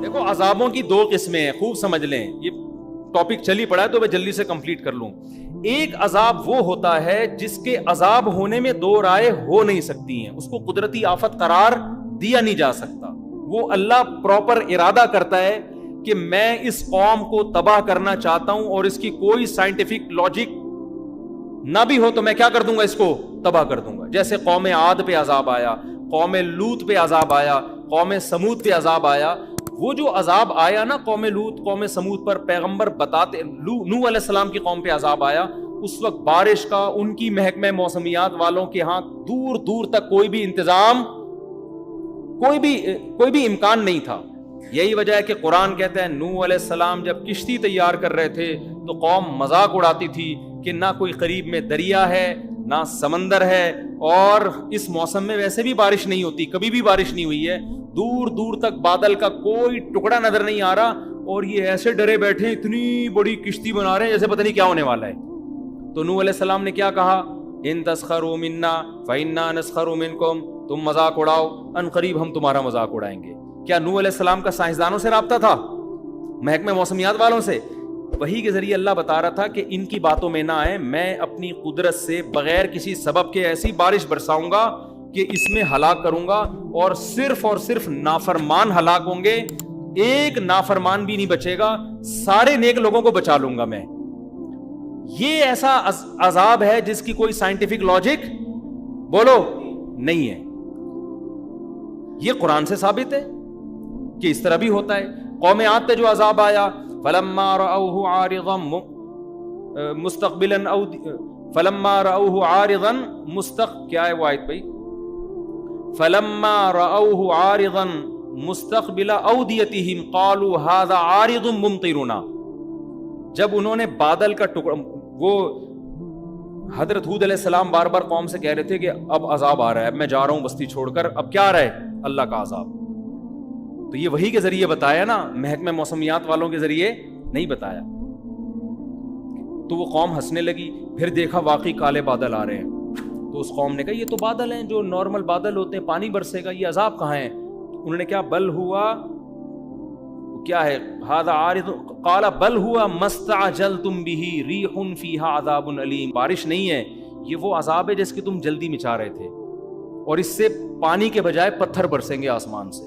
دیکھو عذابوں کی دو قسمیں ہیں، خوب سمجھ لیں، یہ ٹاپک چل ہی پڑا ہے تو میں جلدی سے کمپلیٹ کر لوں۔ ایک عذاب وہ ہوتا ہے جس کے عذاب ہونے میں دو رائے ہو نہیں سکتی ہیں، اس کو قدرتی آفت قرار دیا نہیں جا سکتا۔ وہ اللہ پراپر ارادہ کرتا ہے کہ میں اس قوم کو تباہ کرنا چاہتا ہوں اور اس کی کوئی سائنٹیفک لاجک نہ بھی ہو تو میں کیا کر دوں گا، اس کو تباہ کر دوں گا۔ جیسے قوم عاد پہ عذاب آیا، قوم لوط پہ عذاب آیا، قوم سمود پہ عذاب آیا۔ وہ جو عذاب آیا نا قوم لوط قوم سمود پر، پیغمبر بتاتے، نوح علیہ السلام کی قوم پہ عذاب آیا، اس وقت بارش کا ان کی محکمہ موسمیات والوں کے ہاں دور دور تک کوئی بھی انتظام، کوئی بھی امکان نہیں تھا۔ یہی وجہ ہے کہ قرآن کہتا ہے نوح علیہ السلام جب کشتی تیار کر رہے تھے تو قوم مذاق اڑاتی تھی کہ نہ کوئی قریب میں دریا ہے نہ سمندر ہے، اور اس موسم میں ویسے بھی بارش نہیں ہوتی، کبھی بھی بارش نہیں ہوئی ہے، دور دور تک بادل کا کوئی ٹکڑا نظر نہیں آ رہا، اور یہ ایسے ڈرے بیٹھے اتنی بڑی کشتی بنا رہے ہیں جیسے پتہ نہیں کیا ہونے والا ہے۔ تو نوح علیہ السلام نے کیا کہا، ان تسخروا منا فإنا نسخر منکم، تم مذاق اڑاؤ ان قریب ہم تمہارا مذاق اڑائیں گے۔ کیا نوح علیہ السلام کا سائنسدانوں سے رابطہ تھا، محکمہ موسمیات والوں سے؟ وہی کے ذریعے اللہ بتا رہا تھا کہ ان کی باتوں میں نہ آئے، میں اپنی قدرت سے بغیر کسی سبب کے ایسی بارش برساؤں گا کہ اس میں ہلاک کروں گا، اور صرف نافرمان ہلاک ہوں گے، ایک نافرمان بھی نہیں بچے گا، سارے نیک لوگوں کو بچا لوں گا میں۔ یہ ایسا عذاب ہے جس کی کوئی سائنٹیفک لاجک بولو نہیں ہے۔ یہ قرآن سے ثابت ہے کہ اس طرح بھی ہوتا ہے۔ قوم عاد پہ جو عذاب آیا، فلما رأوه عارضا مستقبلا فلما رأوه عارضا کیا ہے وہ آیت بھائی، فلما رأوه عارضا مستقبل اودیتهم قالوا هذا عارض ممطرنا، جب انہوں نے بادل کا ٹکڑا، وہ حضرت ہود علیہ السلام بار بار قوم سے کہہ رہے تھے کہ اب عذاب آ رہا ہے، اب میں جا رہا ہوں بستی چھوڑ کر، اب کیا آ رہا ہے، اللہ کا عذاب۔ تو یہ وہی کے ذریعے بتایا نا، محکمہ موسمیات والوں کے ذریعے نہیں بتایا۔ تو وہ قوم ہنسنے لگی، پھر دیکھا واقعی کالے بادل آ رہے ہیں، تو اس قوم نے کہا یہ تو بادل ہیں جو نارمل بادل ہوتے ہیں، پانی برسے گا، یہ عذاب کہاں ہے؟ انہوں نے کیا، بل ہوا کیا ہے، ھذا عارض قال بل ہوا ما استعجلتم به ریح فیہا عذاب علیم، بارش نہیں ہے، یہ وہ عذاب ہے جس کی تم جلدی مچا رہے تھے، اور اس سے پانی کے بجائے پتھر برسیں گے آسمان سے۔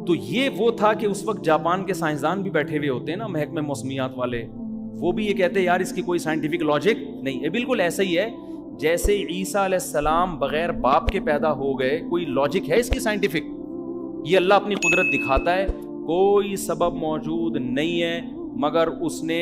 تو یہ وہ تھا کہ اس وقت جاپان کے سائنسدان بھی بیٹھے ہوئے ہوتے ہیں نا، محکمہ موسمیات والے، وہ بھی یہ کہتے ہیں یار اس کی کوئی سائنٹیفک لاجک نہیں ہے۔ بالکل ایسا ہی ہے جیسے عیسیٰ علیہ السلام بغیر باپ کے پیدا ہو گئے، کوئی لاجک ہے اس کی سائنٹیفک؟ یہ اللہ اپنی قدرت دکھاتا ہے، کوئی سبب موجود نہیں ہے مگر اس نے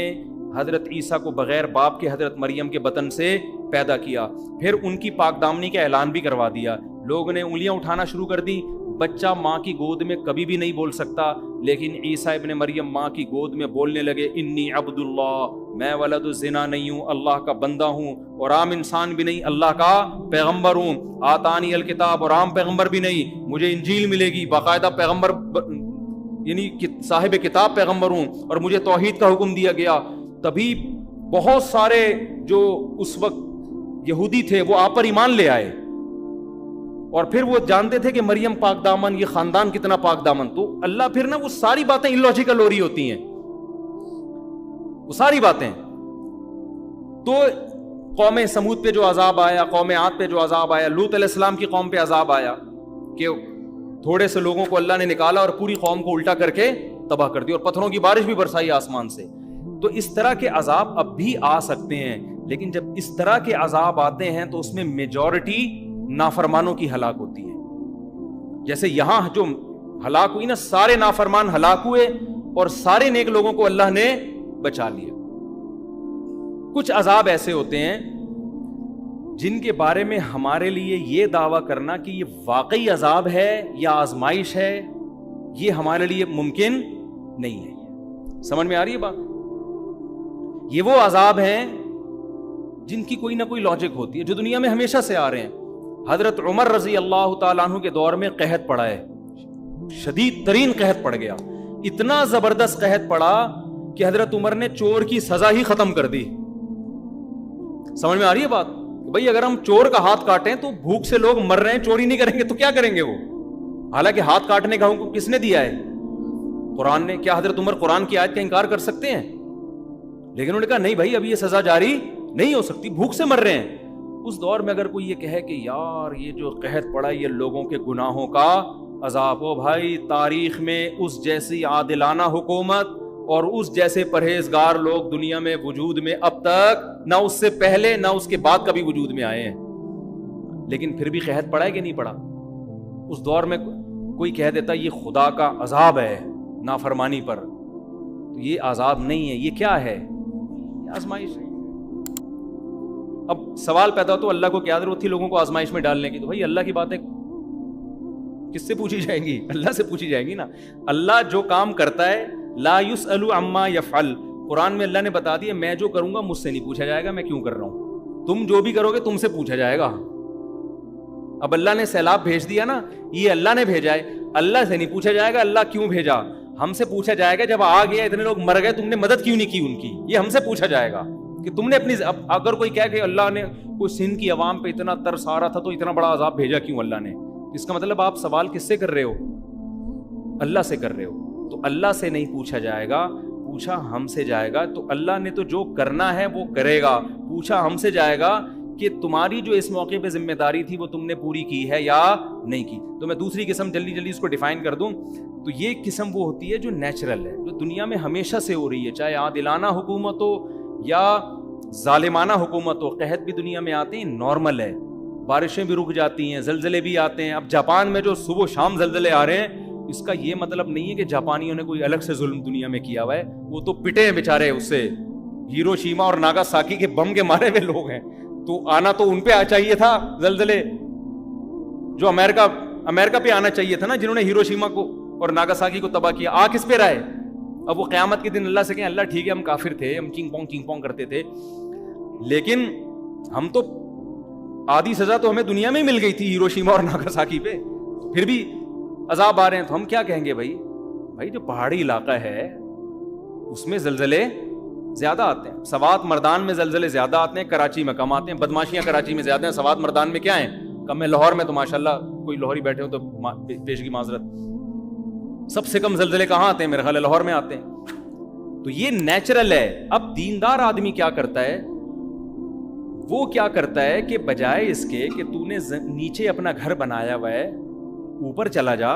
حضرت عیسیٰ کو بغیر باپ کے حضرت مریم کے بطن سے پیدا کیا، پھر ان کی پاک دامنی کا اعلان بھی کروا دیا، لوگوں نے انگلیاں اٹھانا شروع کر دی، بچہ ماں کی گود میں کبھی بھی نہیں بول سکتا، لیکن عیسیٰ ابن مریم ماں کی گود میں بولنے لگے، انی عبد اللہ، میں ولد الزنا نہیں ہوں، اللہ کا بندہ ہوں، اور عام انسان بھی نہیں، اللہ کا پیغمبر ہوں، آتانی الکتاب، اور عام پیغمبر بھی نہیں، مجھے انجیل ملے گی، باقاعدہ پیغمبر یعنی صاحب کتاب پیغمبر ہوں، اور مجھے توحید کا حکم دیا گیا۔ تبھی بہت سارے جو اس وقت یہودی تھے وہ آپ پر ایمان لے آئے، اور پھر وہ جانتے تھے کہ مریم پاک دامن، یہ خاندان کتنا پاک دامن۔ تو اللہ پھر نا وہ ساری باتیں illogical ہو رہی ہوتی ہیں، وہ ساری باتیں۔ تو قوم سمود پہ جو عذاب آیا، قوم عاد پہ جو عذاب آیا، لوط علیہ السلام کی قوم پہ عذاب آیا کہ تھوڑے سے لوگوں کو اللہ نے نکالا اور پوری قوم کو الٹا کر کے تباہ کر دیا، اور پتھروں کی بارش بھی برسائی آسمان سے۔ تو اس طرح کے عذاب اب بھی آ سکتے ہیں، لیکن جب اس طرح کے عذاب آتے ہیں تو اس میں میجورٹی نافرمانوں کی ہلاک ہوتی ہے۔ جیسے یہاں جو ہلاک ہوئی نا، سارے نافرمان ہلاک ہوئے اور سارے نیک لوگوں کو اللہ نے بچا لیا۔ کچھ عذاب ایسے ہوتے ہیں جن کے بارے میں ہمارے لیے یہ دعویٰ کرنا کہ یہ واقعی عذاب ہے یا آزمائش ہے، یہ ہمارے لیے ممکن نہیں ہے۔ سمجھ میں آ رہی ہے بات؟ یہ وہ عذاب ہیں جن کی کوئی نہ کوئی لاجک ہوتی ہے، جو دنیا میں ہمیشہ سے آ رہے ہیں۔ حضرت عمر رضی اللہ تعالیٰ عنہ کے دور میں قحط پڑا ہے، شدید ترین قحط پڑ گیا، اتنا زبردست قحط پڑا کہ حضرت عمر نے چور کی سزا ہی ختم کر دی۔ سمجھ میں آ رہی ہے بات؟ بھئی اگر ہم چور کا ہاتھ کاٹیں تو بھوک سے لوگ مر رہے ہیں، چوری نہیں کریں گے تو کیا کریں گے وہ؟ حالانکہ ہاتھ کاٹنے کا حکم کس نے دیا ہے؟ قرآن نے. کیا حضرت عمر قرآن کی آیت کا انکار کر سکتے ہیں؟ لیکن انہوں نے کہا نہیں بھائی ابھی یہ سزا جاری نہیں ہو سکتی, بھوک سے مر رہے ہیں. اس دور میں اگر کوئی یہ کہے کہ یار یہ جو قحط پڑا یہ لوگوں کے گناہوں کا عذاب ہو, بھائی تاریخ میں اس جیسی عادلانہ حکومت اور اس جیسے پرہیزگار لوگ دنیا میں وجود میں اب تک نہ اس سے پہلے نہ اس کے بعد کبھی وجود میں آئے ہیں. لیکن پھر بھی قحط پڑا ہے کہ نہیں پڑا؟ اس دور میں کوئی کہہ دیتا یہ خدا کا عذاب ہے نافرمانی پر, تو یہ عذاب نہیں ہے, یہ کیا ہے؟ یہ آزمائش ہے. اب سوال پیدا ہو تو اللہ کو کیا ضرورت تھی لوگوں کو آزمائش میں ڈالنے کی؟ تو بھائی اللہ کی باتیں کس سے پوچھی جائیں گی؟ اللہ سے پوچھی جائیں گی نا. اللہ جو کام کرتا ہے لا یسأل عما یفعل, قرآن میں اللہ نے بتا دیا میں جو کروں گا مجھ سے نہیں پوچھا جائے گا میں کیوں کر رہا ہوں, تم جو بھی کرو گے تم سے پوچھا جائے گا. اب اللہ نے سیلاب بھیج دیا نا, یہ اللہ نے بھیجا ہے, اللہ سے نہیں پوچھا جائے گا اللہ کیوں بھیجا. ہم سے پوچھا جائے گا جب آ گیا اتنے لوگ مر گئے تم نے مدد کیوں نہیں کی ان کی, یہ ہم سے پوچھا جائے گا کہ تم نے اپنی. اگر کوئی کہے کہ اللہ نے کوئی سندھ کی عوام پہ اتنا ترس آ رہا تھا تو اتنا بڑا عذاب بھیجا کیوں اللہ نے, اس کا مطلب آپ سوال کس سے کر رہے ہو؟ اللہ سے کر رہے ہو. تو اللہ سے نہیں پوچھا جائے گا, پوچھا ہم سے جائے گا. تو اللہ نے تو جو کرنا ہے وہ کرے گا, پوچھا ہم سے جائے گا کہ تمہاری جو اس موقع پہ ذمہ داری تھی وہ تم نے پوری کی ہے یا نہیں کی. تو میں دوسری قسم جلدی اس کو ڈیفائن کر دوں تو یہ قسم وہ ہوتی ہے جو نیچرل ہے, جو دنیا میں ہمیشہ سے ہو رہی ہے, چاہے عادلانہ حکومت ہو یا ظالمانہ حکومت ہو. قحط بھی دنیا میں آتے ہیں, نارمل ہے, بارشیں بھی رک جاتی ہیں, زلزلے بھی آتے ہیں. اب جاپان میں جو صبح و شام زلزلے آ رہے ہیں اس کا یہ مطلب نہیں ہے کہ جاپانیوں نے کوئی الگ سے ظلم دنیا میں کیا ہوا ہے, وہ تو پٹے ہیں بیچارے اس سے. ہیروشیما اور ناگاساکی کے بم کے مارے ہوئے لوگ ہیں, تو آنا تو ان پہ چاہیے تھا زلزلے, جو امریکہ پہ آنا چاہیے تھا نا, جنہوں نے ہیروشیما کو اور ناگاساکی کو تباہ کیا. آ کس پہ رہے؟ اب وہ قیامت کے دن اللہ سے کہیں اللہ ٹھیک ہے ہم کافر تھے, ہم چینگ پونگ کرتے تھے, لیکن ہم تو آدھی سزا تو ہمیں دنیا میں ہی مل گئی تھی ہیروشیما اور ناگاساکی پہ, پھر بھی عذاب آ رہے ہیں. تو ہم کیا کہیں گے بھائی جو پہاڑی علاقہ ہے اس میں زلزلے زیادہ آتے ہیں. سوات مردان میں زلزلے زیادہ آتے ہیں, کراچی میں کم آتے ہیں. بدماشیاں کراچی میں زیادہ ہیں, سوات مردان میں کیا ہیں کم ہے. لاہور میں تو ماشاءاللہ کوئی لاہوری بیٹھے ہو تو پیشگی معذرت, سب سے کم زلزلے کہاں آتے ہیں؟ میرے خیال ہے لاہور میں آتے ہیں. تو یہ نیچرل ہے. اب دیندار آدمی کیا کرتا ہے, وہ کیا کرتا ہے کہ بجائے اس کے کہ تو نے نیچے اپنا گھر بنایا ہوا ہے اوپر چلا جا,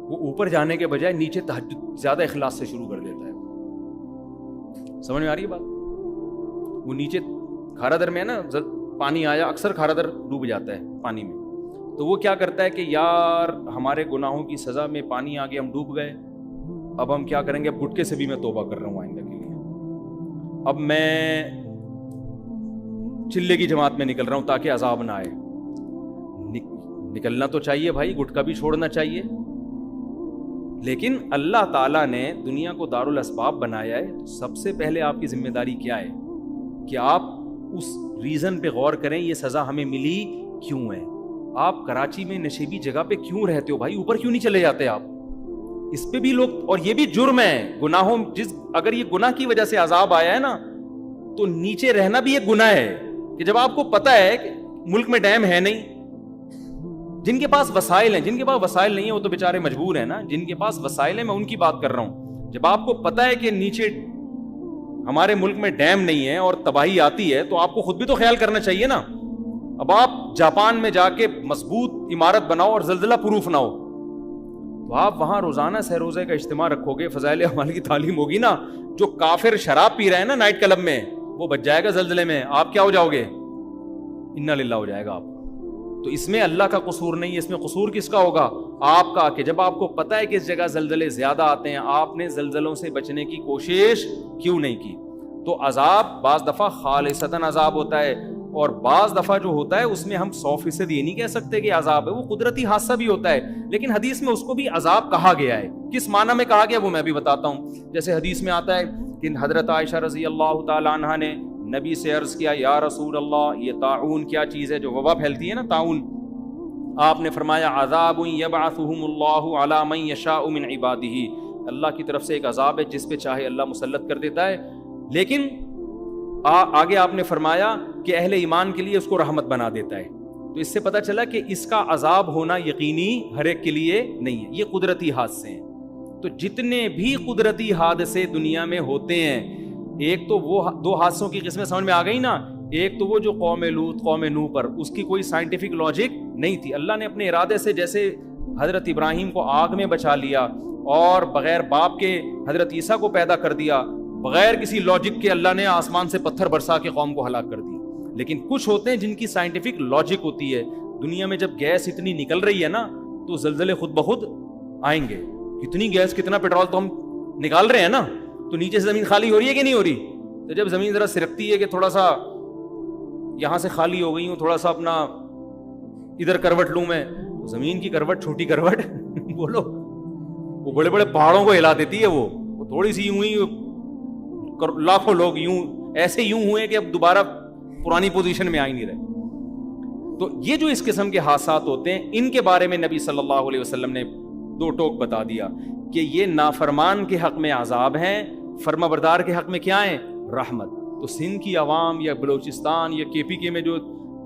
وہ اوپر جانے کے بجائے نیچے تہجد زیادہ اخلاص سے شروع کر دیتا ہے. سمجھ میں آ رہی ہے بات؟ وہ نیچے کھارا میں ہے نا, پانی آیا, اکثر کھارا ڈوب جاتا ہے پانی میں, تو وہ کیا کرتا ہے کہ یار ہمارے گناہوں کی سزا میں پانی آ گیا, ہم ڈوب گئے, اب ہم کیا کریں گے, اب گٹکے سے بھی میں توبہ کر رہا ہوں آئندہ کے لیے, اب میں چلے کی جماعت میں نکل رہا ہوں تاکہ عذاب نہ آئے. نکلنا تو چاہیے بھائی, گٹکا بھی چھوڑنا چاہیے, لیکن اللہ تعالیٰ نے دنیا کو دارالاسباب بنایا ہے. سب سے پہلے آپ کی ذمہ داری کیا ہے کہ آپ اس ریزن پہ غور کریں یہ سزا ہمیں ملی کیوں ہے. آپ کراچی میں نشیبی جگہ پہ کیوں رہتے ہو بھائی, اوپر کیوں نہیں چلے جاتے آپ؟ اس پہ بھی لوگ, اور یہ بھی جرم ہے گناہوں, اگر یہ گناہ کی وجہ سے عذاب آیا ہے نا تو نیچے رہنا بھی ایک گناہ ہے. کہ جب آپ کو پتا ہے کہ ملک میں ڈیم ہے نہیں, جن کے پاس وسائل ہیں, جن کے پاس وسائل نہیں ہیں وہ تو بیچارے مجبور ہیں نا, جن کے پاس وسائل ہیں میں ان کی بات کر رہا ہوں. جب آپ کو پتا ہے کہ نیچے ہمارے ملک میں ڈیم نہیں ہے اور تباہی آتی ہے تو آپ کو خود بھی تو خیال کرنا چاہیے نا. اب آپ جاپان میں جا کے مضبوط عمارت بناؤ اور زلزلہ پروف نہ ہو, تو آپ وہاں روزانہ سہ روزے کا اجتماع رکھو گے, فضائل اعمال کی تعلیم ہوگی نا. جو کافر شراب پی رہے ہیں نا نائٹ کلب میں, وہ بچ جائے گا زلزلے میں, آپ کیا ہو جاؤ گے, انا للہ ہو جائے گا آپ. تو اس میں اللہ کا قصور نہیں ہے, اس میں قصور کس کا ہوگا, آپ کا, کہ جب آپ کو پتا ہے کہ اس جگہ زلزلے زیادہ آتے ہیں آپ نے زلزلوں سے بچنے کی کوشش کیوں نہیں کی. تو عذاب بعض دفعہ خالصتاً عذاب ہوتا ہے, اور بعض دفعہ جو ہوتا ہے اس میں ہم 100% یہ نہیں کہہ سکتے کہ عذاب ہے, وہ قدرتی حادثہ بھی ہوتا ہے, لیکن حدیث میں اس کو بھی عذاب کہا گیا ہے. کس معنی میں کہا گیا وہ میں بھی بتاتا ہوں. جیسے حدیث میں آتا ہے کہ حضرت عائشہ رضی اللہ تعالی عنہا نے نبی سے عرض کیا, یا رسول اللہ یہ طاعون کیا چیز ہے جو وبا پھیلتی ہے نا, طاعون. آپ نے فرمایا عذاب یبعثہم اللہ علی من یشاء من عبادہ, اللہ کی طرف سے ایک عذاب ہے جس پہ چاہے اللہ مسلط کر دیتا ہے. لیکن آگے آپ نے فرمایا کہ اہل ایمان کے لیے اس کو رحمت بنا دیتا ہے. تو تو اس سے پتہ چلا کہ اس کا عذاب ہونا یقینی ہر ایک کے لیے نہیں ہے، یہ قدرتی حادثے ہیں۔ تو جتنے بھی قدرتی حادثے دنیا میں ہوتے ہیں، ایک تو وہ دو حادثوں کی قسمیں سمجھ میں آ گئی نا، ایک تو وہ جو قوم لوط قوم نوح پر، اس کی کوئی سائنٹیفک لاجک نہیں تھی، اللہ نے اپنے ارادے سے جیسے حضرت ابراہیم کو آگ میں بچا لیا اور بغیر باپ کے حضرت عیسیٰ کو پیدا کر دیا، بغیر کسی لاجک کے اللہ نے آسمان سے پتھر برسا کے قوم کو ہلاک کر دی۔ لیکن کچھ ہوتے ہیں جن کی سائنٹیفک لاجک ہوتی ہے۔ دنیا میں جب گیس اتنی نکل رہی ہے نا تو زلزلے خود بخود آئیں گے، کتنی گیس کتنا پیٹرول تو ہم نکال رہے ہیں نا، تو نیچے سے زمین خالی ہو رہی ہے کہ نہیں ہو رہی؟ تو جب زمین ذرا سرکتی ہے کہ تھوڑا سا یہاں سے خالی ہو گئی ہوں، تھوڑا سا اپنا ادھر کروٹ لوں میں، تو زمین کی کروٹ چھوٹی کروٹ بولو وہ بڑے بڑے پہاڑوں کو ہلا دیتی ہے، وہ تھوڑی سی یوں ہی لاکھوں لوگ یوں ایسے یوں ہوئے کہ اب دوبارہ پرانی پوزیشن میں آ ہی نہیں رہے۔ تو یہ جو اس قسم کے حادثات ہوتے ہیں، ان کے بارے میں نبی صلی اللہ علیہ وسلم نے دو ٹوک بتا دیا کہ یہ نافرمان کے حق میں عذاب ہیں، فرما بردار کے حق میں کیا ہیں؟ رحمت۔ تو سندھ کی عوام یا بلوچستان یا کے پی کے میں جو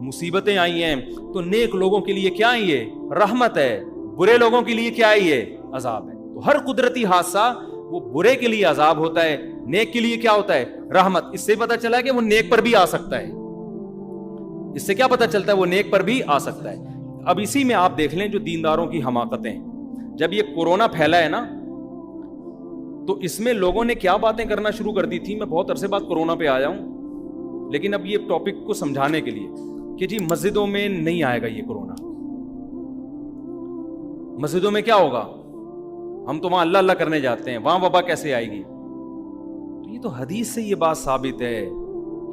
مصیبتیں آئی ہیں، تو نیک لوگوں کے لیے کیا ہے؟ یہ رحمت ہے، برے لوگوں کے لیے کیا ہے؟ یہ عذاب ہے۔ تو ہر قدرتی حادثہ وہ برے کے لیے عذاب ہوتا ہے، نیک کے لیے کیا ہوتا ہے؟ رحمت۔ اس سے پتہ چلا کہ وہ نیک پر بھی آ سکتا ہے، اس سے کیا پتہ چلتا ہے؟ وہ نیک پر بھی آ سکتا ہے۔ اب اسی میں آپ دیکھ لیں جو دینداروں کی حماقتیں، جب یہ کورونا پھیلا ہے نا تو اس میں لوگوں نے کیا باتیں کرنا شروع کر دی تھی۔ میں بہت عرصے بعد کورونا پہ آیا ہوں، لیکن اب یہ ٹاپک کو سمجھانے کے لیے کہ جی مسجدوں میں نہیں آئے گا یہ کورونا، مسجدوں میں کیا ہوگا؟ ہم تو وہاں اللہ اللہ کرنے جاتے ہیں، وہاں وبا کیسے آئے گی؟ تو یہ تو حدیث سے یہ بات ثابت ہے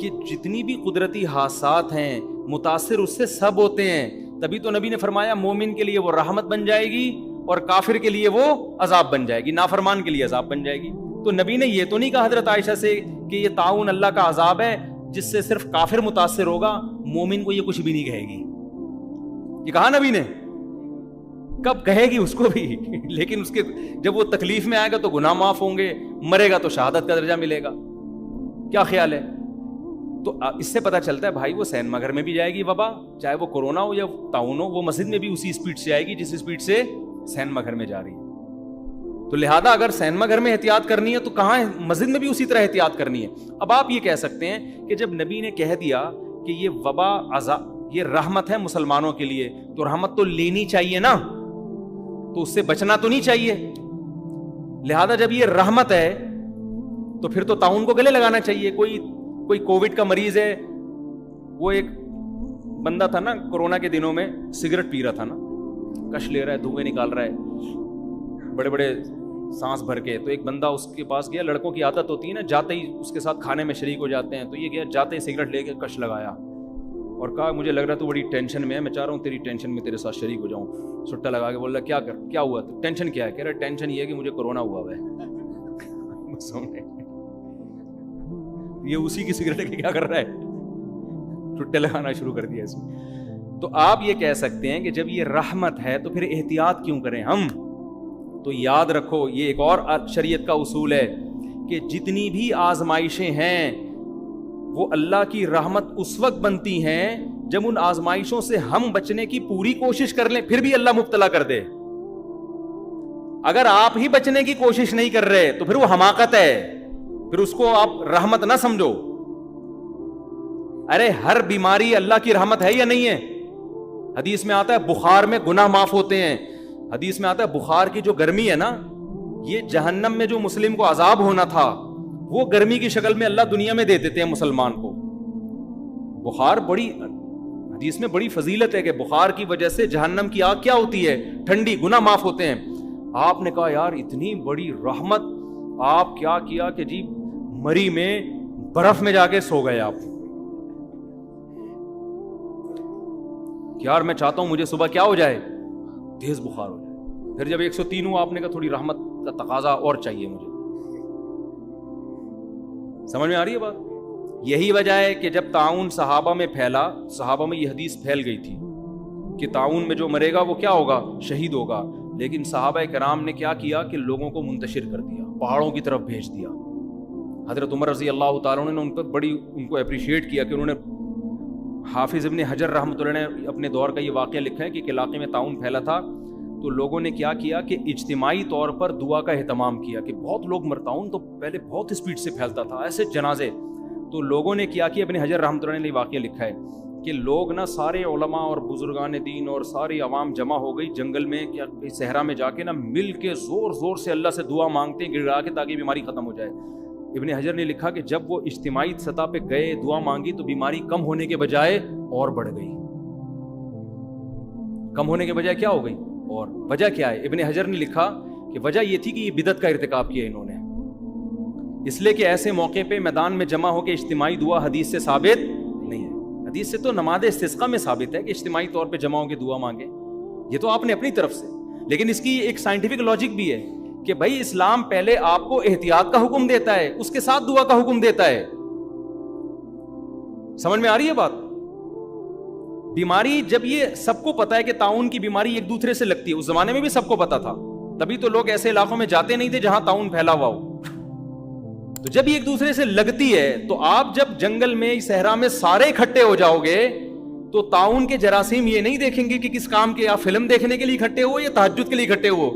کہ جتنی بھی قدرتی حادثات ہیں متاثر اس سے سب ہوتے ہیں۔ تبھی تو نبی نے فرمایا مومن کے لیے وہ رحمت بن جائے گی اور کافر کے لیے وہ عذاب بن جائے گی، نافرمان کے لیے عذاب بن جائے گی۔ تو نبی نے یہ تو نہیں کہا حضرت عائشہ سے کہ یہ طاعون اللہ کا عذاب ہے جس سے صرف کافر متاثر ہوگا، مومن کو یہ کچھ بھی نہیں کہے گی۔ یہ کہا نبی نے؟ کب کہے گی اس کو بھی، لیکن اس کے جب وہ تکلیف میں آئے گا تو گناہ معاف ہوں گے، مرے گا تو شہادت کا درجہ ملے گا۔ کیا خیال ہے؟ تو اس سے پتہ چلتا ہے بھائی وہ سینما گھر میں بھی جائے گی وبا، چاہے وہ کورونا ہو یا طاعون ہو، وہ مسجد میں بھی اسی اسپیڈ سے آئے گی جس اسپیڈ سے سینما گھر میں جا رہی ہے۔ تو لہذا اگر سینما گھر میں احتیاط کرنی ہے تو کہاں ہے؟ مسجد میں بھی اسی طرح احتیاط کرنی ہے۔ اب آپ یہ کہہ سکتے ہیں کہ جب نبی نے کہہ دیا کہ یہ وبا یہ رحمت ہے مسلمانوں کے لیے، تو رحمت تو لینی چاہیے نا، تو اس سے بچنا تو نہیں چاہیے۔ لہذا جب یہ رحمت ہے تو پھر تو طاعون کو گلے لگانا چاہیے۔ کوئی کووڈ کا مریض ہے، وہ ایک بندہ تھا نا کورونا کے دنوں میں سگریٹ پی رہا تھا نا، کش لے رہا ہے، دھوئیں نکال رہا ہے بڑے بڑے سانس بھر کے، تو ایک بندہ اس کے پاس گیا، لڑکوں کی عادت ہوتی ہے نا جاتے ہی اس کے ساتھ کھانے میں شریک ہو جاتے ہیں، تو یہ گیا جاتے ہی سگریٹ لے کے کش لگایا اور کہا مجھے لگ رہا تو بڑی ٹینشن میں ہے، میں چاہ رہا ہوں تیری ٹینشن میں تیرے ساتھ شریک ہو جاؤں۔ سٹا لگا کے بول رہا کیا ہوا؟ تو ٹینشن کیا ہے؟ کہہ رہا ٹینشن یہ ہے کہ مجھے کورونا ہوا ہے۔ یہ اسی کی سگریٹ کے کیا کر رہا ہے؟ ٹھٹے لگانا شروع کر دیا اس میں۔ تو آپ یہ کہہ سکتے ہیں کہ جب یہ رحمت ہے تو پھر احتیاط کیوں کریں ہم؟ تو یاد رکھو یہ ایک اور شریعت کا اصول ہے کہ جتنی بھی آزمائشیں ہیں وہ اللہ کی رحمت اس وقت بنتی ہیں جب ان آزمائشوں سے ہم بچنے کی پوری کوشش کر لیں، پھر بھی اللہ مبتلا کر دے۔ اگر آپ ہی بچنے کی کوشش نہیں کر رہے تو پھر وہ حماقت ہے، پھر اس کو آپ رحمت نہ سمجھو۔ ارے ہر بیماری اللہ کی رحمت ہے یا نہیں ہے؟ حدیث میں آتا ہے بخار میں گناہ معاف ہوتے ہیں، حدیث میں آتا ہے بخار کی جو گرمی ہے نا، یہ جہنم میں جو مسلم کو عذاب ہونا تھا وہ گرمی کی شکل میں اللہ دنیا میں دے دیتے ہیں مسلمان کو۔ بخار بڑی حدیث میں بڑی فضیلت ہے کہ بخار کی وجہ سے جہنم کی آگ کیا ہوتی ہے؟ ٹھنڈی، گناہ معاف ہوتے ہیں۔ آپ نے کہا یار اتنی بڑی رحمت، آپ کیا کیا کہ جی مری میں برف میں جا کے سو گئے آپ۔ یار میں چاہتا ہوں مجھے صبح کیا ہو جائے؟ تیز بخار ہو جائے۔ پھر جب 103 ہوں آپ نے کہا تھوڑی رحمت کا تقاضا اور چاہیے مجھے۔ سمجھ میں آ رہی ہے بات؟ یہی وجہ ہے کہ جب طاعون صحابہ میں پھیلا، صحابہ میں یہ حدیث پھیل گئی تھی کہ طاعون میں جو مرے گا وہ کیا ہوگا؟ شہید ہوگا۔ لیکن صحابہ کرام نے کیا کیا کہ لوگوں کو منتشر کر دیا، پہاڑوں کی طرف بھیج دیا۔ حضرت عمر رضی اللہ تعالیٰ نے ان پر بڑی ان کو اپریشیٹ کیا کہ انہوں نے حافظ ابن حجر رحمۃ اللہ نے اپنے دور کا یہ واقعہ لکھا ہے کہ ایک علاقے میں طاعون پھیلا تھا، تو لوگوں نے کیا کیا کہ اجتماعی طور پر دعا کا اہتمام کیا کہ بہت لوگ طاعون تو پہلے بہت اسپیڈ سے پھیلتا تھا، ایسے جنازے. تو لوگوں نے کیا کہ ابن حجر رحمۃ اللہ نے یہ واقعہ لکھا ہے کہ لوگ نا سارے علماء اور بزرگان دین اور ساری عوام جمع ہو گئی جنگل میں کیا صحرا میں جا کے نا مل کے زور زور سے اللہ سے دعا مانگتے ہیں گڑگڑا کے تاکہ بیماری ختم ہو جائے. ابن حجر نے لکھا کہ جب وہ اجتماعی سطح پہ گئے دعا مانگی تو بیماری کم ہونے کے بجائے اور بڑھ گئی. کم ہونے کے بجائے کیا ہو گئی؟ اور وجہ کیا ہے؟ ابن حجر نے لکھا کہ وجہ یہ تھی کہ یہ بدعت کا ارتکاب کیا انہوں نے، اس لیے کہ ایسے موقع پہ میدان میں جمع ہو کے اجتماعی دعا حدیث سے ثابت نہیں ہے. حدیث سے تو نماز استسقاء میں ثابت ہے کہ اجتماعی طور پہ جمع ہو کے دعا مانگے، یہ تو آپ نے اپنی طرف سے، لیکن اس کی ایک سائنٹیفک لاجک بھی ہے کہ بھائی اسلام پہلے آپ کو احتیاط کا حکم دیتا ہے، اس کے ساتھ دعا کا حکم دیتا ہے. سمجھ میں آ رہی ہے بات؟ بیماری جب یہ سب کو پتا ہے کہ طاعون کی بیماری ایک دوسرے سے لگتی ہے، اس زمانے میں بھی سب کو پتا تھا، تبھی تو لوگ ایسے علاقوں میں جاتے نہیں تھے جہاں طاعون پھیلا ہوا ہو. تو جب یہ ایک دوسرے سے لگتی ہے تو آپ جب جنگل میں صحرا میں سارے اکٹھے ہو جاؤ گے تو طاعون کے جراثیم یہ نہیں دیکھیں گے کہ کس کام کے، آپ فلم دیکھنے کے لیے اکٹھے ہو یا تہجد کے لیے اکٹھے ہو،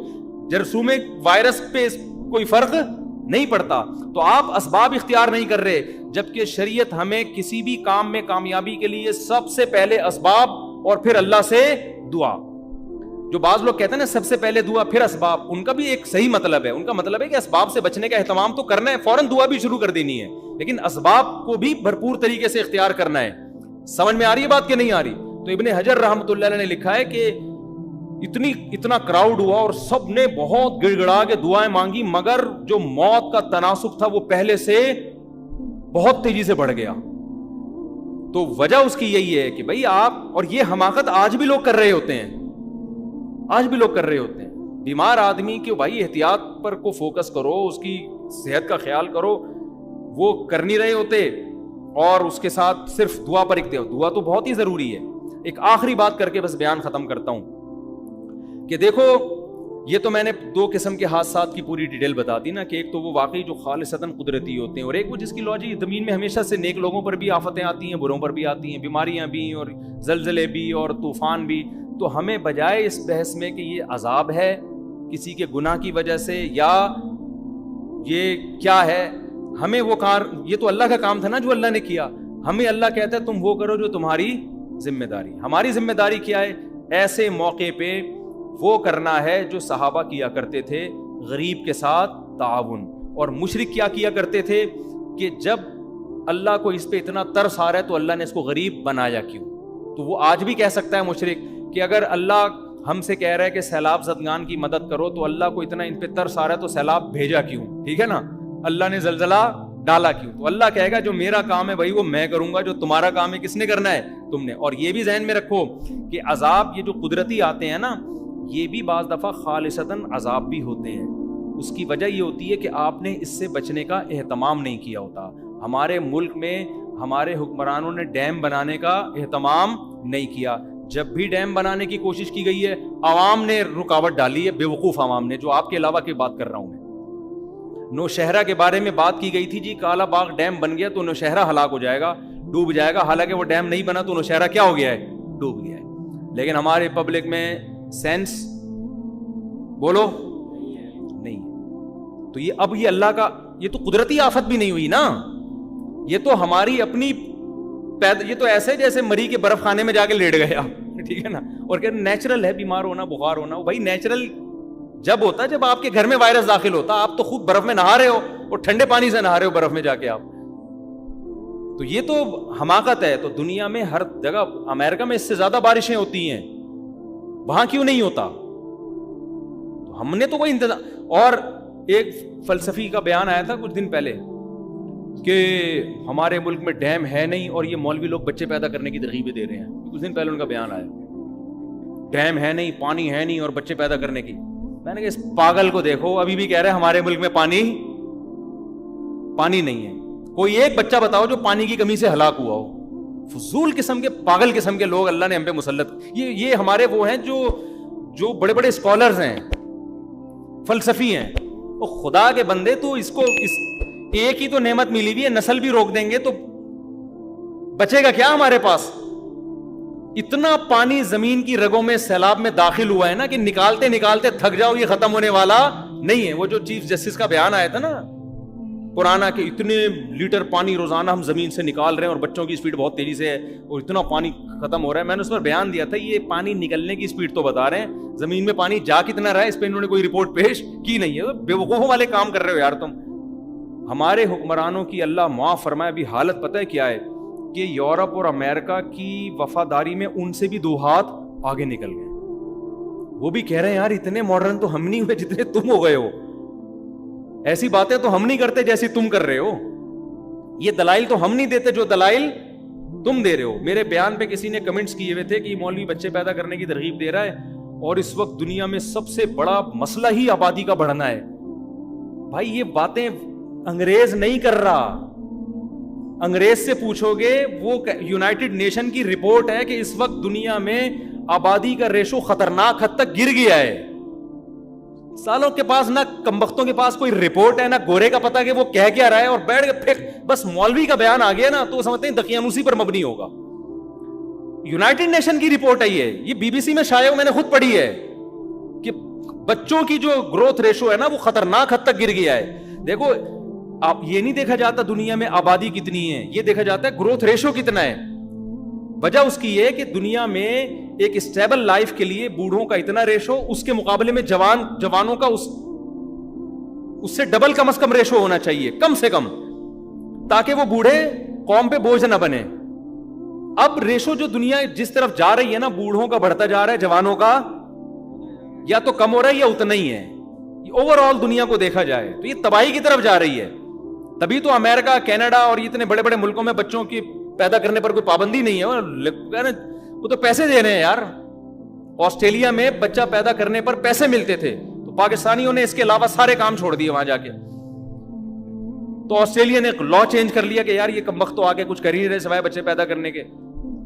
جراثیم وائرس پہ کوئی فرق نہیں پڑتا. تو آپ اسباب اختیار نہیں کر رہے، جبکہ شریعت ہمیں کسی بھی کام میں کامیابی کے لیے سب سے پہلے اسباب اور پھر اللہ سے دعا. جو بعض لوگ کہتے ہیں نا سب سے پہلے دعا پھر اسباب، ان کا بھی ایک صحیح مطلب ہے، ان کا مطلب ہے کہ اسباب سے بچنے کا اہتمام تو کرنا ہے، فوراً دعا بھی شروع کر دینی ہے، لیکن اسباب کو بھی بھرپور طریقے سے اختیار کرنا ہے. سمجھ میں آ رہی ہے بات کہ نہیں آ رہی؟ تو ابن حجر رحمۃ اللہ علیہ نے لکھا ہے کہ اتنا کراؤڈ ہوا اور سب نے بہت گڑ گڑا کے دعائیں مانگی، مگر جو موت کا تناسب تھا وہ پہلے سے بہت تیزی سے بڑھ گیا. تو وجہ اس کی یہی ہے کہ بھائی آپ، اور یہ حماقت آج بھی لوگ کر رہے ہوتے ہیں، آج بھی لوگ کر رہے ہوتے ہیں. بیمار آدمی کے بھائی احتیاط پر کو فوکس کرو، اس کی صحت کا خیال کرو، وہ کر نہیں رہے ہوتے اور اس کے ساتھ صرف دعا پر اکتے ہو. دعا تو بہت ہی ضروری ہے. ایک آخری بات کر کے بس بیان ختم کرتا ہوں کہ دیکھو یہ تو میں نے دو قسم کے حادثات کی پوری ڈیٹیل بتا دی نا، کہ ایک تو وہ واقعی جو خالصتاً قدرتی ہوتے ہیں، اور ایک وہ جس کی لاجک زمین میں ہمیشہ سے نیک لوگوں پر بھی آفتیں آتی ہیں، بروں پر بھی آتی ہیں، بیماریاں بھی اور زلزلے بھی اور طوفان بھی. تو ہمیں بجائے اس بحث میں کہ یہ عذاب ہے کسی کے گناہ کی وجہ سے یا یہ کیا ہے، ہمیں وہ یہ تو اللہ کا کام تھا نا جو اللہ نے کیا، ہمیں اللہ کہتا ہے تم وہ کرو جو تمہاری ذمہ داری. ہماری ذمہ داری کیا ہے؟ ایسے موقع پہ وہ کرنا ہے جو صحابہ کیا کرتے تھے، غریب کے ساتھ تعاون. اور مشرک کیا کیا کرتے تھے کہ جب اللہ کو اس پہ اتنا ترس آ رہا ہے تو اللہ نے اس کو غریب بنایا کیوں؟ تو وہ آج بھی کہہ سکتا ہے مشرک کہ اگر اللہ ہم سے کہہ رہا ہے کہ سیلاب زدگان کی مدد کرو تو اللہ کو اتنا ان پہ ترس آ رہا ہے تو سیلاب بھیجا کیوں؟ ٹھیک ہے نا، اللہ نے زلزلہ ڈالا کیوں؟ تو اللہ کہے گا جو میرا کام ہے بھائی وہ میں کروں گا، جو تمہارا کام ہے کس نے کرنا ہے؟ تم نے. اور یہ بھی ذہن میں رکھو کہ عذاب یہ جو قدرتی آتے ہیں نا، یہ بھی بعض دفعہ خالصتاً عذاب بھی ہوتے ہیں. اس کی وجہ یہ ہوتی ہے کہ آپ نے اس سے بچنے کا اہتمام نہیں کیا ہوتا. ہمارے ملک میں ہمارے حکمرانوں نے ڈیم بنانے کا اہتمام نہیں کیا. جب بھی ڈیم بنانے کی کوشش کی گئی ہے عوام نے رکاوٹ ڈالی ہے، بیوقوف عوام نے، جو آپ کے علاوہ کی بات کر رہا ہوں میں. نوشہرہ کے بارے میں بات کی گئی تھی، جی کالا باغ ڈیم بن گیا تو نوشہرہ ہلاک ہو جائے گا، ڈوب جائے گا. حالانکہ وہ ڈیم نہیں بنا تو نوشہرہ کیا ہو گیا ہے؟ ڈوب گیا ہے. لیکن ہمارے پبلک میں سینس بولو نہیں. تو یہ اب یہ اللہ کا، یہ تو قدرتی آفت بھی نہیں ہوئی نا، یہ تو ہماری اپنی یہ تو ایسے جیسے مری کے برف خانے میں جا کے لیٹ گیا، ٹھیک ہے نا. اور کہ نیچرل ہے بیمار ہونا، بخار ہونا. بھائی نیچرل جب ہوتا ہے جب آپ کے گھر میں وائرس داخل ہوتا، آپ تو خود برف میں نہا رہے ہو اور ٹھنڈے پانی سے نہا رہے ہو برف میں جا کے آپ. تو یہ تو حماقت ہے. تو دنیا میں ہر جگہ، امریکہ میں اس سے زیادہ بارشیں ہوتی ہیں، وہاں کیوں نہیں ہوتا؟ تو ہم نے تو کوئی انتظام. اور ایک فلسفی کا بیان آیا تھا کچھ دن پہلے کہ ہمارے ملک میں ڈیم ہے نہیں اور یہ مولوی لوگ بچے پیدا کرنے کی ترغیبیں دے رہے ہیں. کچھ دن پہلے ان کا بیان آیا، ڈیم ہے نہیں، پانی ہے نہیں اور بچے پیدا کرنے کی. میں نے کہا اس پاگل کو دیکھو، ابھی بھی کہہ رہے ہیں ہمارے ملک میں پانی نہیں ہے. کوئی ایک بچہ بتاؤ جو پانی کی کمی سے ہلاک ہوا ہو. فضول قسم کے، پاگل قسم کے لوگ اللہ نے ہم پہ مسلط. یہ ہمارے وہ ہیں جو بڑے بڑے اسکالرز ہیں، فلسفی ہیں. وہ خدا کے بندے، تو اس کو ایک ہی تو نعمت ملی ہوئی ہے، نسل بھی روک دیں گے تو بچے گا کیا ہمارے پاس؟ اتنا پانی زمین کی رگوں میں سیلاب میں داخل ہوا ہے نا کہ نکالتے نکالتے تھک جاؤ، یہ ختم ہونے والا نہیں ہے. وہ جو چیف جسٹس کا بیان آیا تھا نا پرانا کہ اتنے لیٹر پانی روزانہ ہم زمین سے نکال رہے ہیں اور بچوں کی اسپیڈ بہت تیزی سے ہے اور اتنا پانی ختم ہو رہا ہے، میں نے اس پر بیان دیا تھا یہ پانی نکلنے کی اسپیڈ تو بتا رہے ہیں، زمین میں پانی جا کتنا رہا ہے اس پہ انہوں نے کوئی رپورٹ پیش کی نہیں ہے. بے وقوفوں والے کام کر رہے ہو یار تم. ہمارے حکمرانوں کی اللہ معاف فرمائے ابھی حالت پتہ ہے کیا ہے کہ یورپ اور امریکہ کی وفاداری میں ان سے بھی 2 ہاتھ آگے نکل گئے. وہ بھی کہہ رہے ہیں یار اتنے ماڈرن تو ہم نہیں ہوئے جتنے تم ہو گئے ہو، ایسی باتیں تو ہم نہیں کرتے جیسی تم کر رہے ہو، یہ دلائل تو ہم نہیں دیتے جو دلائل تم دے رہے ہو. میرے بیان پہ کسی نے کمنٹس کیے ہوئے تھے کہ مولوی بچے پیدا کرنے کی ترغیب دے رہا ہے اور اس وقت دنیا میں سب سے بڑا مسئلہ ہی آبادی کا بڑھنا ہے. بھائی یہ باتیں انگریز نہیں کر رہا، انگریز سے پوچھو گے، وہ یونائٹڈ نیشن کی رپورٹ ہے کہ اس وقت دنیا میں آبادی کا ریشو خطرناک حد تک گر گیا ہے. سالوں کے پاس نہ کمبختوں کے پاس کوئی رپورٹ ہے نہ گورے کا پتہ کہ وہ کہہ کیا رہا ہے، اور بیٹھ کے پھر بس مولوی کا بیان آ گیا نا تو سمجھتے ہیں دقیانوسی پر مبنی ہوگا. یونائٹڈ نیشن کی رپورٹ ہے یہ بی بی سی میں شائع میں نے خود پڑھی ہے کہ بچوں کی جو گروتھ ریشو ہے نا وہ خطرناک حد تک گر گیا ہے. دیکھو آپ یہ نہیں دیکھا جاتا دنیا میں آبادی کتنی ہے، یہ دیکھا جاتا ہے گروتھ ریشو کتنا ہے. وجہ اس کی یہ کہ دنیا میں ایک اسٹیبل لائف کے لیے بوڑھوں کا اتنا ریشو، اس کے مقابلے میں جوانوں کا اس سے ڈبل کم از کم ریشو ہونا چاہیے کم سے کم، تاکہ وہ بوڑھے قوم پہ بوجھ نہ بنے. اب ریشو جو دنیا جس طرف جا رہی ہے نا، بوڑھوں کا بڑھتا جا رہا ہے، جوانوں کا یا تو کم ہو رہا ہے یا اتنا ہی ہے. اوور آل دنیا کو دیکھا جائے تو یہ تباہی کی طرف جا رہی ہے. تبھی تو امریکہ، کینیڈا اور اتنے بڑے بڑے ملکوں میں بچوں کی پیدا کرنے پر کوئی پابندی نہیں ہے، وہ تو پیسے دے رہے ہیں یار. آسٹریلیا میں بچہ پیدا کرنے پر پیسے ملتے تھے تو پاکستانیوں نے اس کے علاوہ سارے کام چھوڑ دیے وہاں جا کے. تو آسٹریلیا نے لا چینج کر لیا کہ یار یہ کمبخت تو آگے کچھ کر ہی نہیں رہے سوائے بچے پیدا کرنے کے.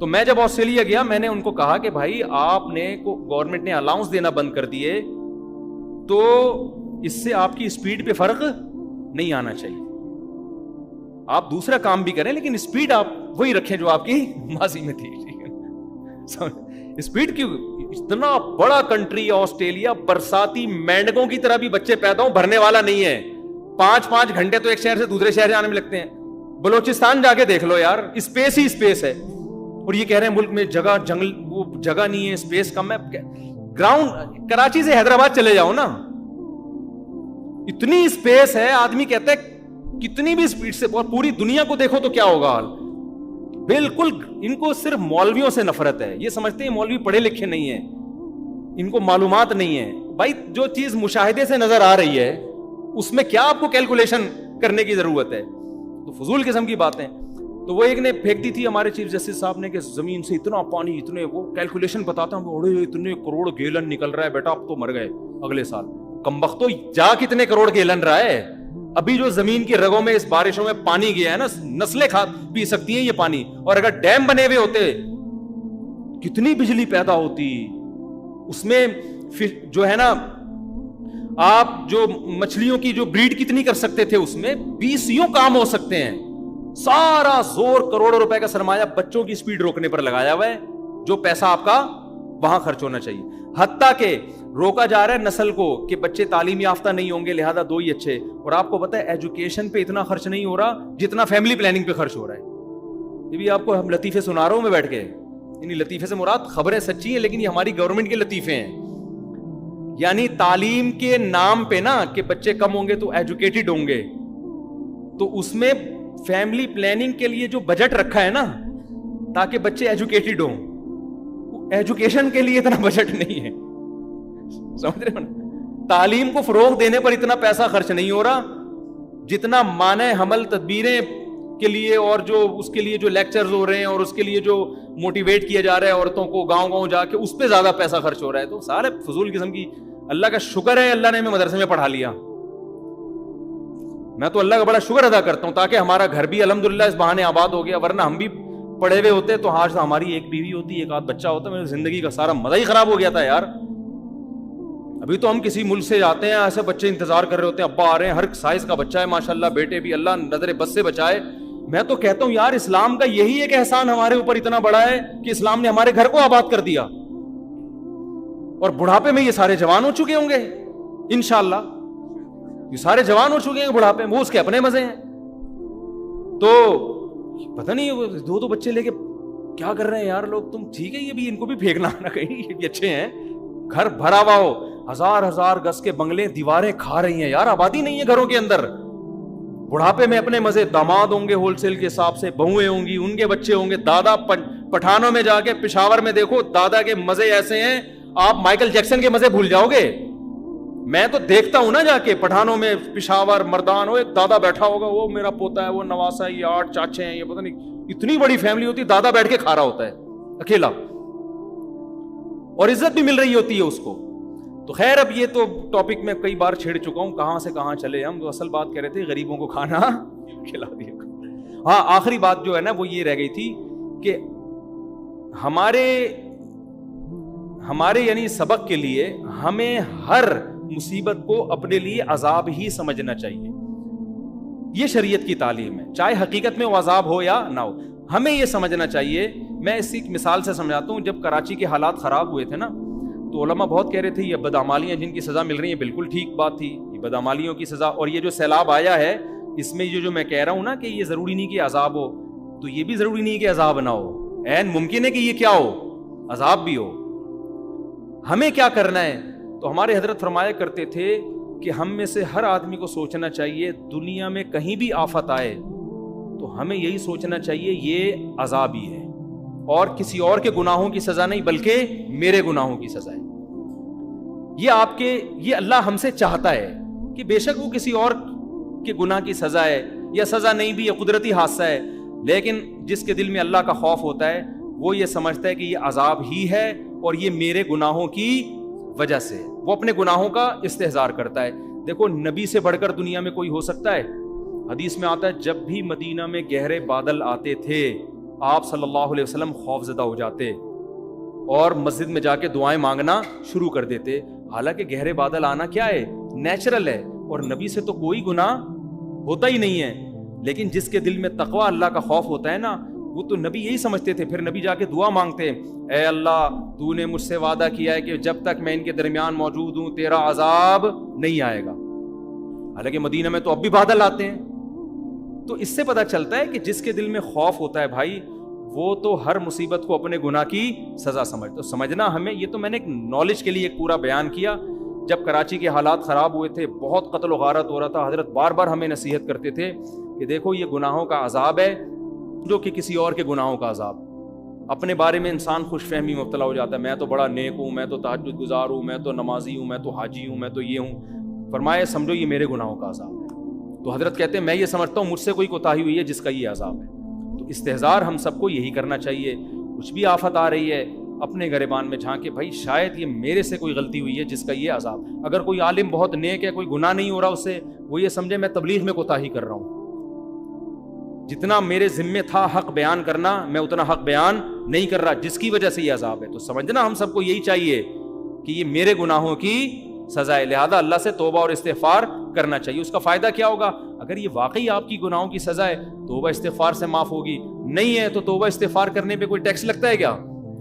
تو میں جب آسٹریلیا گیا میں نے ان کو کہا کہ بھائی آپ نے گورنمنٹ نے الاؤنس دینا بند کر دیے تو اس سے آپ کی اسپیڈ پہ فرق نہیں آنا چاہیے. آپ دوسرا کام بھی کریں لیکن اسپیڈ آپ وہی رکھیں جو آپ کی ماضی میں تھی. اسپیڈ کیوں؟ اتنا بڑا کنٹری آسٹریلیا، برساتی مینڈکوں کی طرح بھی بچے پیدا ہوں بھرنے والا نہیں ہے. 5 گھنٹے تو ایک شہر سے دوسرے شہر جانے میں لگتے ہیں. بلوچستان جا کے دیکھ لو یار، اسپیس ہی اسپیس ہے. اور یہ کہہ رہے ہیں ملک میں جگہ جنگل وہ جگہ نہیں ہے، اسپیس کم ہے. گراؤنڈ کراچی سے حیدرآباد چلے جاؤ نا، اتنی اسپیس ہے. آدمی کہتا ہے کتنی بھی اسپیڈ سے، اور پوری دنیا کو دیکھو تو کیا ہوگا حال. بالکل ان کو صرف مولویوں سے نفرت ہے. یہ سمجھتے ہیں مولوی پڑھے لکھے نہیں ہیں، ان کو معلومات نہیں ہے. بھائی جو چیز مشاہدے سے نظر آ رہی ہے اس میں کیا آپ کو کیلکولیشن کرنے کی ضرورت ہے؟ تو فضول قسم کی باتیں. تو وہ ایک نے پھینک دی تھی ہمارے چیف جسٹس صاحب نے کہ زمین سے اتنا پانی، اتنے وہ کیلکولیشن بتاتا ہوں، اتنے کروڑ گیلن نکل رہا ہے بیٹا، اب تو مر گئے اگلے سال. کمبختو جا کتنے کروڑ گیلن رہا ہے؟ ابھی جو زمین کی رگوں میں اس بارشوں میں پانی گیا ہے نا، نسلیں پی سکتی ہیں یہ پانی. اور اگر ڈیم بنے ہوئے ہوتے کتنی بجلی پیدا ہوتی. اس میں جو ہے نا آپ جو مچھلیوں کی جو بریڈ کتنی کر سکتے تھے، اس میں 20 کام ہو سکتے ہیں. سارا زور کروڑوں روپے کا سرمایہ بچوں کی سپیڈ روکنے پر لگایا ہوا ہے، جو پیسہ آپ کا وہاں خرچ ہونا چاہیے. حتیٰ کہ روکا جا رہا ہے نسل کو کہ بچے تعلیم یافتہ نہیں ہوں گے لہذا 2 ہی اچھے. اور آپ کو پتا ہے ایجوکیشن پہ اتنا خرچ نہیں ہو رہا جتنا فیملی پلاننگ پہ خرچ ہو رہا ہے. یہ بھی آپ کو ہم لطیفے سنا رہا ہوں میں بیٹھ کے. یعنی لطیفے سے مراد خبریں سچی ہیں لیکن یہ ہماری گورنمنٹ کے لطیفے ہیں. یعنی تعلیم کے نام پہ نا کہ بچے کم ہوں گے تو ایجوکیٹڈ ہوں گے، تو اس میں فیملی پلاننگ کے لیے جو بجٹ رکھا ہے نا تاکہ بچے ایجوکیٹڈ ہوں، ایجوکیشن کے لیے اتنا بجٹ نہیں ہے. سمجھ رہے ہو؟ تعلیم کو فروغ دینے پر اتنا پیسہ خرچ نہیں ہو رہا جتنا مانع حمل تدبیریں کے لیے اور جو اس کے لیے جو لیکچرز ہو رہے ہیں اور اس کے لیے جو موٹیویٹ کیا جا رہا ہے عورتوں کو گاؤں گاؤں جا کے، اس پہ زیادہ پیسہ خرچ ہو رہا ہے. تو سارے فضول قسم کی. اللہ کا شکر ہے اللہ نے ہمیں مدرسے میں پڑھا لیا. میں تو اللہ کا بڑا شکر ادا کرتا ہوں تاکہ ہمارا گھر بھی الحمدللہ اس بہانے آباد ہو گیا. ورنہ ہم بھی پڑھے ہوئے ہوتے تو آج ہماری ایک بیوی ہوتی، ایک آدھ بچہ ہوتا، میری زندگی کا سارا مزہ ہی خراب ہو گیا تھا یار. ابھی تو ہم کسی ملک سے جاتے ہیں ایسے بچے انتظار کر رہے ہوتے ہیں، ابا آ رہے ہیں، ہر سائز کا بچہ ہے ماشاءاللہ، بیٹے بھی اللہ نظر بس سے بچائے. میں تو کہتا ہوں یار اسلام کا یہی ایک احسان ہمارے اوپر اتنا بڑا ہے کہ اسلام نے ہمارے گھر کو آباد کر دیا، اور بڑھاپے میں یہ سارے جوان ہو چکے ہوں گے انشاءاللہ، یہ سارے جوان ہو چکے ہیں بڑھاپے میں، وہ اس کے اپنے مزے ہیں. تو پتہ نہیں دو بچے لے کے کیا کر رہے ہیں یار لوگ. تم ٹھیک ہے یہ بھی ان کو بھی پھینکنا نہ کہیں، یہ بھی اچھے ہیں. گھر بھرا ہوا ہو، ہزار گز کے بنگلے، دیواریں کھا رہی ہیں یار، آبادی نہیں ہے گھروں کے اندر. بڑھاپے میں اپنے مزے، داماد ہوں گے ہول سیل کے حساب سے، بہویں ہوں گی، ان کے بچے ہوں گے. دادا پٹھانوں میں جا کے پشاور میں دیکھو دادا کے مزے ایسے ہیں آپ مائیکل جیکسن کے مزے بھول جاؤ گے. میں تو دیکھتا ہوں نا جا کے پٹھانوں میں، پشاور مردان، وہ ایک دادا بیٹھا ہوگا، وہ میرا پوتا ہے، وہ نواسا ہے، یہ 8 چاچے ہیں، یہ پتہ نہیں اتنی بڑی فیملی ہوتی ہے، دادا بیٹھ کے کھا رہا ہوتا ہے اکیلا، اور عزت بھی مل رہی ہوتی ہے اس کو. تو خیر اب یہ تو ٹاپک میں کئی بار چھیڑ چکا ہوں، کہاں سے کہاں چلے ہم. تو اصل بات کہہ رہے تھے غریبوں کو کھانا کھلا دیا. ہاں آخری بات جو ہے نا وہ یہ رہ گئی تھی کہ ہمارے یعنی سبق کے لیے ہمیں ہر مصیبت کو اپنے لیے عذاب ہی سمجھنا چاہیے. یہ شریعت کی تعلیم ہے، چاہے حقیقت میں وہ عذاب ہو یا نہ ہو، ہمیں یہ سمجھنا چاہیے. میں اسی مثال سے سمجھاتا ہوں. جب کراچی کے حالات خراب ہوئے تھے نا تو علماء بہت کہہ رہے تھے یہ بدعمالیاں جن کی سزا مل رہی ہیں بالکل ٹھیک بات تھی، یہ بدعمالیوں کی سزا. اور یہ جو سیلاب آیا ہے اس میں جو میں کہہ رہا ہوں نا کہ یہ ضروری نہیں کہ عذاب ہو، تو یہ بھی ضروری نہیں کہ عذاب نہ ہو، عین ممکن ہے کہ یہ کیا ہو، عذاب بھی ہو. ہمیں کیا کرنا ہے؟ تو ہمارے حضرت فرمایا کرتے تھے کہ ہم میں سے ہر آدمی کو سوچنا چاہیے دنیا میں کہیں بھی آفت آئے تو ہمیں یہی سوچنا چاہیے یہ عذاب ہی ہے، اور کسی اور کے گناہوں کی سزا نہیں بلکہ میرے گناہوں کی سزا ہے. یہ اللہ ہم سے چاہتا ہے کہ بے شک وہ کسی اور کے گناہ کی سزا ہے یا سزا نہیں بھی، یہ قدرتی حادثہ ہے، لیکن جس کے دل میں اللہ کا خوف ہوتا ہے وہ یہ سمجھتا ہے کہ یہ عذاب ہی ہے اور یہ میرے گناہوں کی وجہ سے، وہ اپنے گناہوں کا استحضار کرتا ہے. دیکھو نبی سے بڑھ کر دنیا میں کوئی ہو سکتا ہے؟ حدیث میں آتا ہے جب بھی مدینہ میں گہرے بادل آتے تھے آپ صلی اللہ علیہ وسلم خوف زدہ ہو جاتے اور مسجد میں جا کے دعائیں مانگنا شروع کر دیتے. حالانکہ گہرے بادل آنا کیا ہے، نیچرل ہے، اور نبی سے تو کوئی گناہ ہوتا ہی نہیں ہے. لیکن جس کے دل میں تقوی اللہ کا خوف ہوتا ہے نا، وہ تو نبی یہی سمجھتے تھے. پھر نبی جا کے دعا مانگتے، اے اللہ تو نے مجھ سے وعدہ کیا ہے کہ جب تک میں ان کے درمیان موجود ہوں تیرا عذاب نہیں آئے گا. حالانکہ مدینہ میں تو اب بھی بادل آتے ہیں. تو اس سے پتہ چلتا ہے کہ جس کے دل میں خوف ہوتا ہے بھائی وہ تو ہر مصیبت کو اپنے گناہ کی سزا سمجھتا. سمجھنا ہمیں، یہ تو میں نے ایک نالج کے لیے ایک پورا بیان کیا. جب کراچی کے حالات خراب ہوئے تھے، بہت قتل و غارت ہو رہا تھا، حضرت بار بار ہمیں نصیحت کرتے تھے کہ دیکھو یہ گناہوں کا عذاب ہے جو کہ کسی اور کے گناہوں کا عذاب. اپنے بارے میں انسان خوش فہمی مبتلا ہو جاتا ہے، میں تو بڑا نیک ہوں، میں تو تہجد گزار ہوں، میں تو نمازی ہوں، میں تو حاجی ہوں، میں تو یہ ہوں. فرمایا سمجھو یہ میرے گناہوں کا عذاب ہے. تو حضرت کہتے ہیں میں یہ سمجھتا ہوں مجھ سے کوئی کوتاہی ہوئی ہے جس کا یہ عذاب ہے. تو استحضار ہم سب کو یہی کرنا چاہیے. کچھ بھی آفت آ رہی ہے اپنے گریبان میں جھانک کے بھائی شاید یہ میرے سے کوئی غلطی ہوئی ہے جس کا یہ عذاب. اگر کوئی عالم بہت نیک ہے، کوئی گناہ نہیں ہو رہا اس سے، وہ یہ سمجھے میں تبلیغ میں کوتاہی کر رہا ہوں، جتنا میرے ذمے تھا حق بیان کرنا میں اتنا حق بیان نہیں کر رہا جس کی وجہ سے یہ عذاب ہے. تو سمجھنا ہم سب کو یہی چاہیے کہ یہ میرے گناہوں کی سزا ہے، لہذا اللہ سے توبہ اور استغفار کرنا چاہیے. اس کا فائدہ کیا ہوگا؟ اگر یہ واقعی آپ کی گناہوں کی سزا ہے توبہ استغفار سے معاف ہوگی، نہیں ہے تو توبہ استغفار کرنے پہ کوئی ٹیکس لگتا ہے کیا؟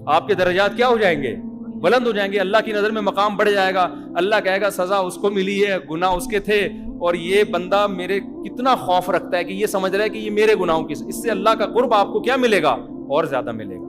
آپ کے درجات کیا ہو جائیں گے؟ بلند ہو جائیں گے. اللہ کی نظر میں مقام بڑھ جائے گا. اللہ کہے گا سزا اس کو ملی ہے، گناہ اس کے تھے، اور یہ بندہ میرے کتنا خوف رکھتا ہے کہ یہ سمجھ رہا ہے کہ یہ میرے گناہوں کی، اس سے اللہ کا قرب آپ کو کیا ملے گا؟ اور زیادہ ملے گا.